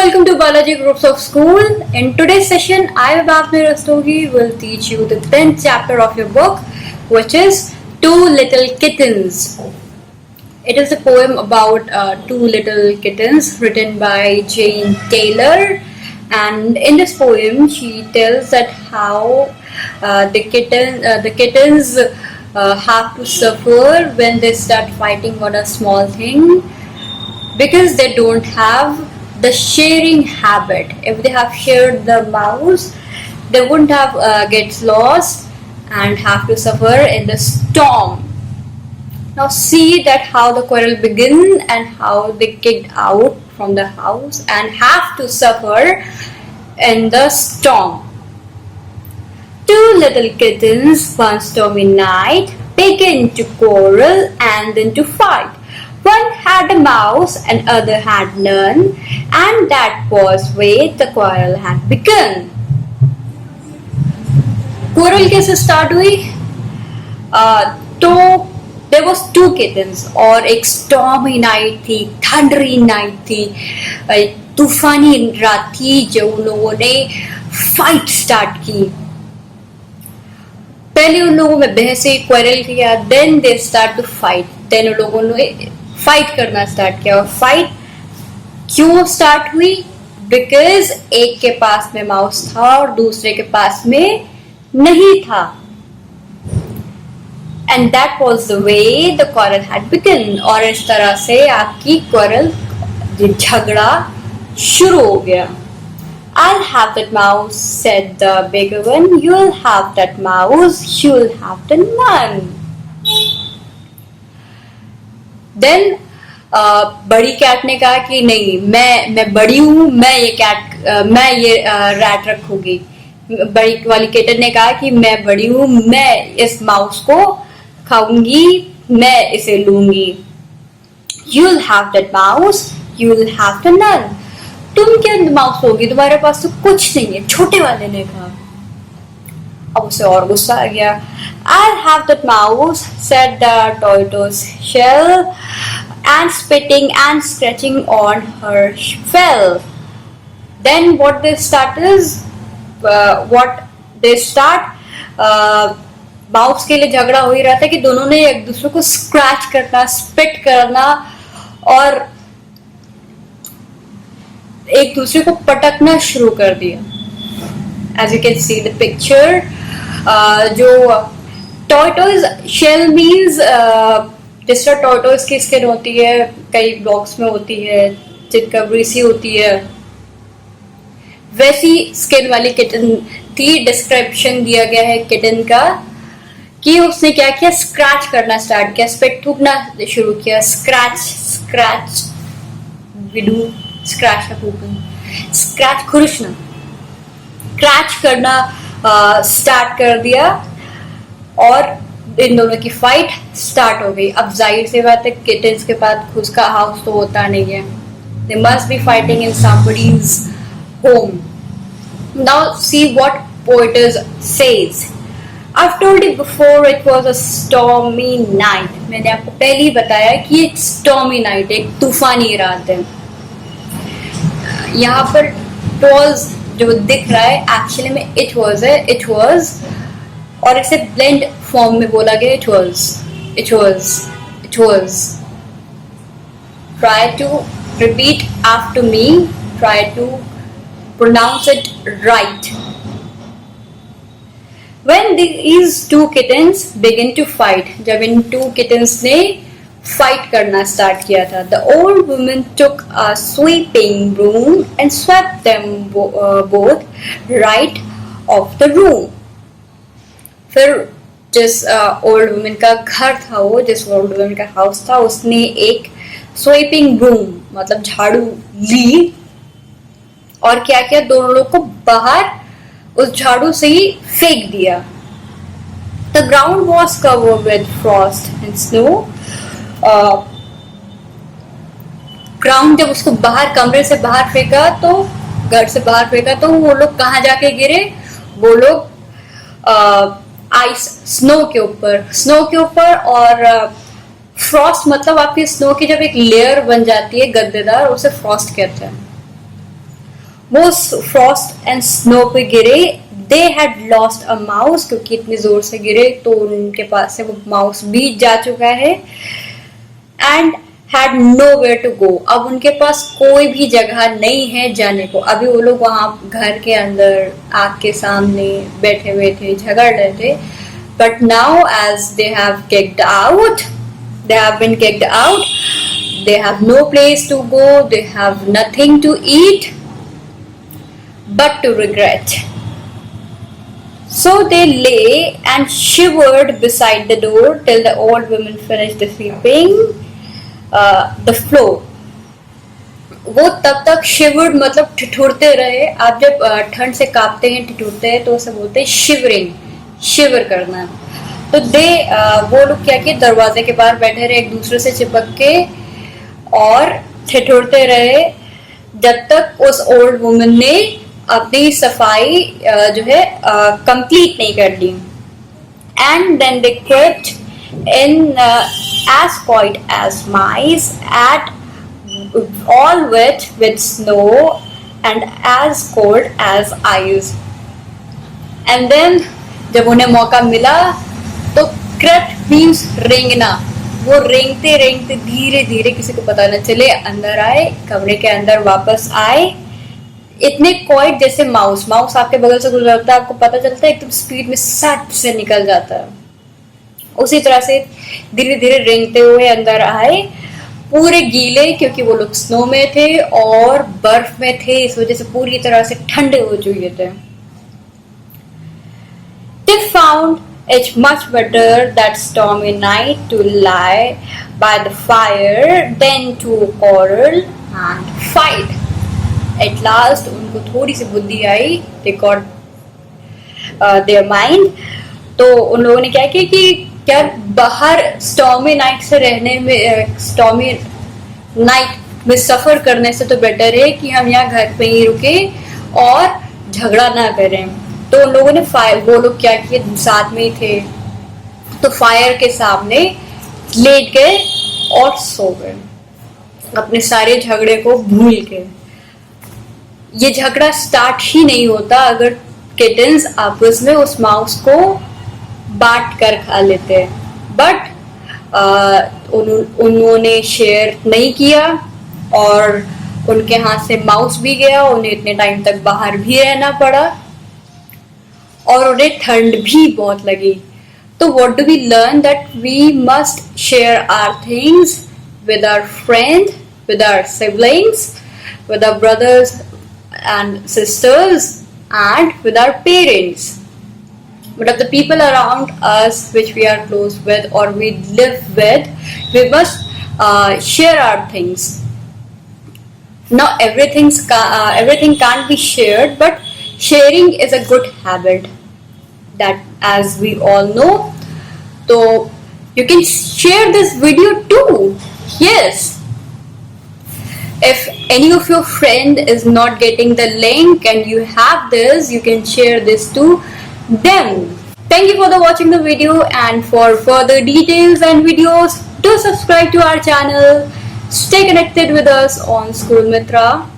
welcome to Biology Groups of School. In today's session, I, Babni Rastogi, will teach you the 10th chapter of your book, which is Two Little Kittens. It is a poem about two little kittens written by Jane Taylor. And in this poem, she tells that how the kittens have to suffer when they start fighting on a small thing, because they don't have the sharing habit. If they have shared the mouse, they wouldn't have gets lost and have to suffer in the storm. Now see that how the quarrel begin and how they kicked out from the house and have to suffer in the storm. Two little kittens one stormy night began to quarrel and then to fight. One had a mouse and other had none, and that was where the quarrel had begun. Quarrel कैसे start हुई? तो there was two kittens और एक stormy night थी, thundery night थी, तूफानी रात थी जो उन लोगों ने fight start की. पहले उन लोगों में बहसे quarrel किया, then they start to fight. then उन लोगों ने फाइट करना स्टार्ट किया. और फाइट क्यों स्टार्ट हुई? बिकॉज एक के पास में माउस था और दूसरे के पास में नहीं था. And that was the way the quarrel had begun. और इस तरह से आपकी क्वारल झगड़ा शुरू हो गया. I'll have that mouse, said the bigger one. You'll have that mouse, you'll have the none. Then बड़ी कैट ने कहा कि नहीं, मैं बड़ी हूं, मैं ये रैट रखूंगी. बड़ी वाली किटन ने कहा कि मैं बड़ी हूं, मैं इस माउस को खाऊंगी, मैं इसे लूंगी. You'll have that mouse, you'll have the none. तुम क्या माउस होगी, तुम्हारे पास तो कुछ नहीं है, छोटे वाले ने कहा. अब उसे और गुस्सा आ गया. I'll have that mouse, said the tortoise shell, and spitting and scratching on her fell. Then what they start, mouse के लिए झगड़ा हो ही रहा था कि दोनों ने एक दूसरे को स्क्रैच करना, स्पिट करना और एक दूसरे को पटकना शुरू कर दिया. As you can see the picture, जो tortoise shell means जिस तरह tortoise की स्किन होती है, कई ब्लॉक्स में होती है, जिनका ग्रीसी होती है, वैसी स्किन वाली किटन थी. डिस्क्रिप्शन दिया गया है किटन का कि उसने क्या किया, स्क्रैच करना स्टार्ट किया, स्पिट थूकना शुरू किया. स्क्रैच विडू स्क्रैच ना थूकना, स्क्रैच खुरचना, स्क्रैच करना स्टार्ट कर दिया और इन दोनों की फाइट स्टार्ट हो गई. अब जाहिर सी बात है, किटन्स के पास खुद का हाउस तो होता नहीं है. They must be fighting in somebody's home. Now see what poetess says. I've told you before it was a stormy night. मैंने आपको पहले ही बताया कि एक stormy night, एक तूफानी रात है. यहाँ पर was जो दिख रहा है एक्चुअली में it was है, it was, और इसे ब्लेंड फॉर्म में बोला गया. it was. Try to repeat after me, try to pronounce it right. When these two kittens begin to fight, जब इन two kittens ने फाइट करना स्टार्ट किया था, the old woman took a sweeping broom and swept them both right off the room. फिर जिस old women का घर था, वो जिस ओल्ड वुमेन का हाउस था, उसने एक स्वीपिंग ब्रूम मतलब झाड़ू ली और क्या किया, दोनों लोग को बाहर उस झाड़ू से ही फेंक दिया. The ground was covered with frost and snow. Ground जब उसको बाहर कमरे से बाहर फेंका, तो घर से बाहर फेंका, तो वो लोग कहाँ जाके गिरे, वो लोग आइस स्नो के ऊपर. और फ्रॉस्ट मतलब आपकी स्नो की जब एक लेयर बन जाती है गद्देदार, उसे फ्रॉस्ट कहते हैं. वो फ्रॉस्ट एंड स्नो पे गिरे. They had lost a mouse, क्योंकि इतनी जोर से गिरे तो उनके पास से वो माउस भी जा चुका है. And had nowhere to go. अब उनके पास कोई भी जगह नहीं है जाने को. अभी वो लोग वहां घर के अंदर आग के सामने बैठे हुए थे, झगड़ रहे थे. But now as they have kicked out, they have been kicked out, they have no place to go, they have nothing to eat but to regret. So they lay and shivered beside the door till the old woman finished sweeping the floor. वो तब तक शिवर्ड मतलब ठिठुरते रहे. आप जब ठंड से कांपते हैं, ठिठुरते हैं, तो उसे बोलते हैं शिवरिंग, शिवर करना. तो वो लोग क्या किए, दरवाजे के बाहर बैठे रहे एक दूसरे से चिपक के और ठिठुरते रहे जब तक उस ओल्ड वुमन ने अपनी सफाई जो है कंप्लीट नहीं कर ली. And then they crept in as quiet as mice, at all wet with snow and as cold as ice. And then जब उन्हें मौका मिला तो क्रेप्ट मीन्स रेंगना. वो रेंगते रेंगते धीरे धीरे, किसी को पता न चले, अंदर आए, कमरे के अंदर वापस आए. इतने क्वाइट जैसे माउस आपके बगल से गुजरता है, आपको पता चलता है, एकदम स्पीड में सट से निकल जाता है. उसी तरह से धीरे धीरे रेंगते हुए अंदर आए, पूरे गीले, क्योंकि वो लोग स्नो में थे और बर्फ में थे, इस वजह से पूरी तरह से ठंडे हो चुके थे. They found it much better that stormy night to lie by the fire than to quarrel and fight. At last उनको थोड़ी सी बुद्धि आई, they got their mind. तो उन लोगों ने क्या किया कि क्या बाहर स्टॉर्मी नाइट से रहने में, स्टॉर्मी नाइट में सफर करने से तो बेटर है कि हम यहाँ घर पे ही रुके और झगड़ा ना करें. तो उन लोगों ने वो लोग क्या किए, साथ में ही थे, तो फायर के सामने लेट गए और सो गए अपने सारे झगड़े को भूल के. ये झगड़ा स्टार्ट ही नहीं होता अगर किटन्स आपस में उस माउस को बांट कर खा लेते. बट उन्होंने शेयर नहीं किया और उनके हाथ से माउस भी गया. उन्हें इतने टाइम तक बाहर भी रहना पड़ा और उन्हें ठंड भी बहुत लगी. तो what do we learn? That we must share our things with our friend, with our siblings, with our brothers and sisters, and with our parents. But of the people around us which we are close with or we live with, we must share our things. Now everything can't be shared, but sharing is a good habit, that as we all know. So you can share this video too. Yes, if any of your friend is not getting the link and you have this, you can share this to them. Thank you for watching the video, and for further details and videos, do subscribe to our channel. Stay connected with us on School Mitra.